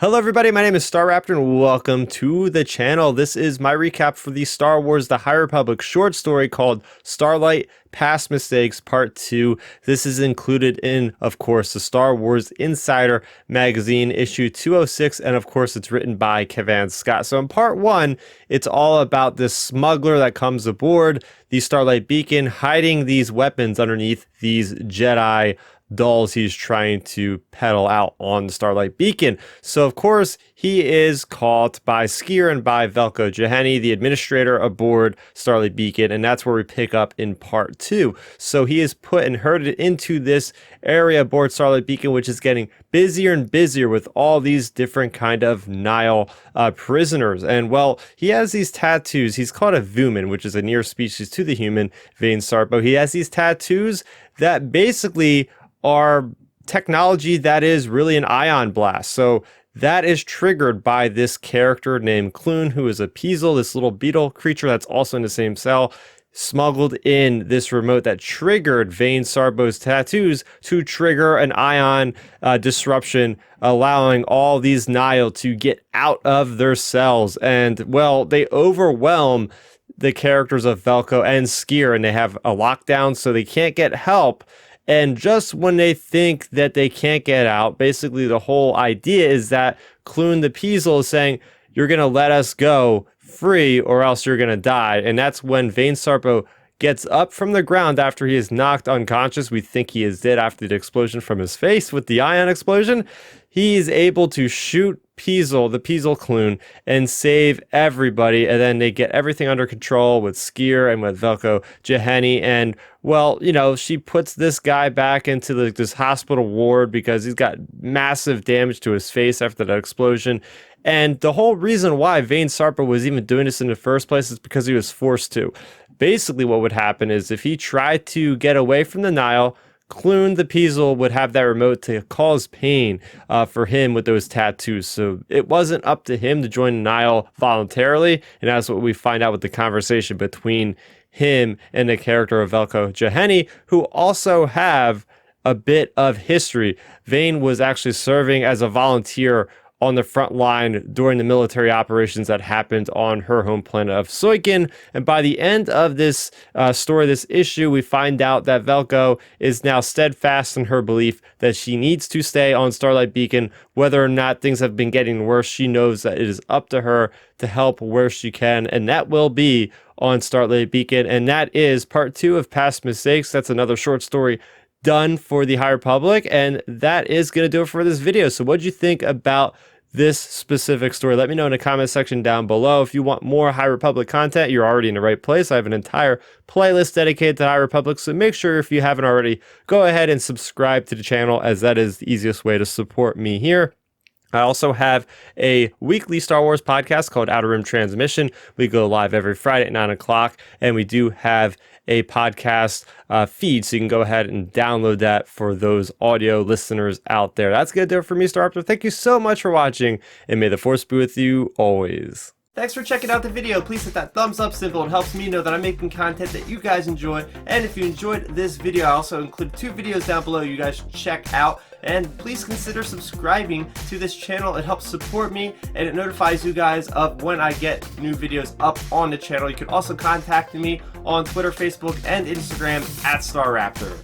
Hello everybody, my name is Starrapter and welcome to the channel. This is my recap for the Star Wars The High Republic short story called Starlight Past Mistakes Part 2. This is included in, of course, the Star Wars Insider magazine, issue 206, and of course it's written by Cavan Scott. So in Part 1, it's all about this smuggler that comes aboard the Starlight Beacon, hiding these weapons underneath these Jedi dolls he's trying to peddle out on the Starlight Beacon. So of course he is caught by Sskeer and by Velko, Jahen, the administrator aboard Starlight Beacon, and that's where we pick up in Part 2. So he is put and herded into this area aboard Starlight Beacon, which is getting busier and busier with all these different kind of Nihil prisoners. And well, he has these tattoos. He's called a Vuman, which is a near species to the human Vane Sarpo. He has these tattoos that basically are technology that is really an ion blast. So that is triggered by this character named Clune, who is a Peasel, this little beetle creature that's also in the same cell, smuggled in this remote that triggered Vane Sarpo's tattoos to trigger an ion disruption, allowing all these Nihil to get out of their cells. And well, they overwhelm the characters of Velko and Sskeer, and they have a lockdown, so they can't get help. And just when they think that they can't get out, basically the whole idea is that Clune the Peasel is saying, you're going to let us go free or else you're going to die. And that's when Vane Sarpo gets up from the ground after he is knocked unconscious. We think he is dead after the explosion from his face with the ion explosion. He is able to shoot the Peasel Clune, and save everybody, and then they get everything under control with Sskeer and with Velko Jahen. And well, you know, she puts this guy back into this hospital ward because he's got massive damage to his face after that explosion. And the whole reason why Vane Sarpo was even doing this in the first place is because he was forced to. Basically what would happen is if he tried to get away from the Nihil, Clune the Peasel would have that remote to cause pain for him with those tattoos. So it wasn't up to him to join the Nihil voluntarily. And that's what we find out with the conversation between him and the character of Velko Jahen, who also have a bit of history. Vane was actually serving as a volunteer on the front line during the military operations that happened on her home planet of Soikin. And by the end of this story, this issue, we find out that Velko is now steadfast in her belief that she needs to stay on Starlight Beacon. Whether or not things have been getting worse, she knows that it is up to her to help where she can, and that will be on Starlight Beacon. And that is Part 2 of Past Mistakes. That's another short story done for the High Republic, and that is going to do it for this video. So what do you think about this specific story? Let me know in the comment section down below. If you want more High Republic content, you're already in the right place. I have an entire playlist dedicated to High Republic, so make sure, if you haven't already, go ahead and subscribe to the channel, as that is the easiest way to support me here. I also have a weekly Star Wars podcast called Outer Rim Transmission. We go live every Friday at 9 o'clock, and we do have a podcast feed, so you can go ahead and download that for those audio listeners out there. That's going to do it for me, Starrapter. Thank you so much for watching, and may the Force be with you always. Thanks for checking out the video. Please hit that thumbs up symbol. It helps me know that I'm making content that you guys enjoy. And if you enjoyed this video, I also include 2 videos down below you guys should check out. And please consider subscribing to this channel. It helps support me, and it notifies you guys of when I get new videos up on the channel. You can also contact me on Twitter, Facebook, and Instagram at Starrapter.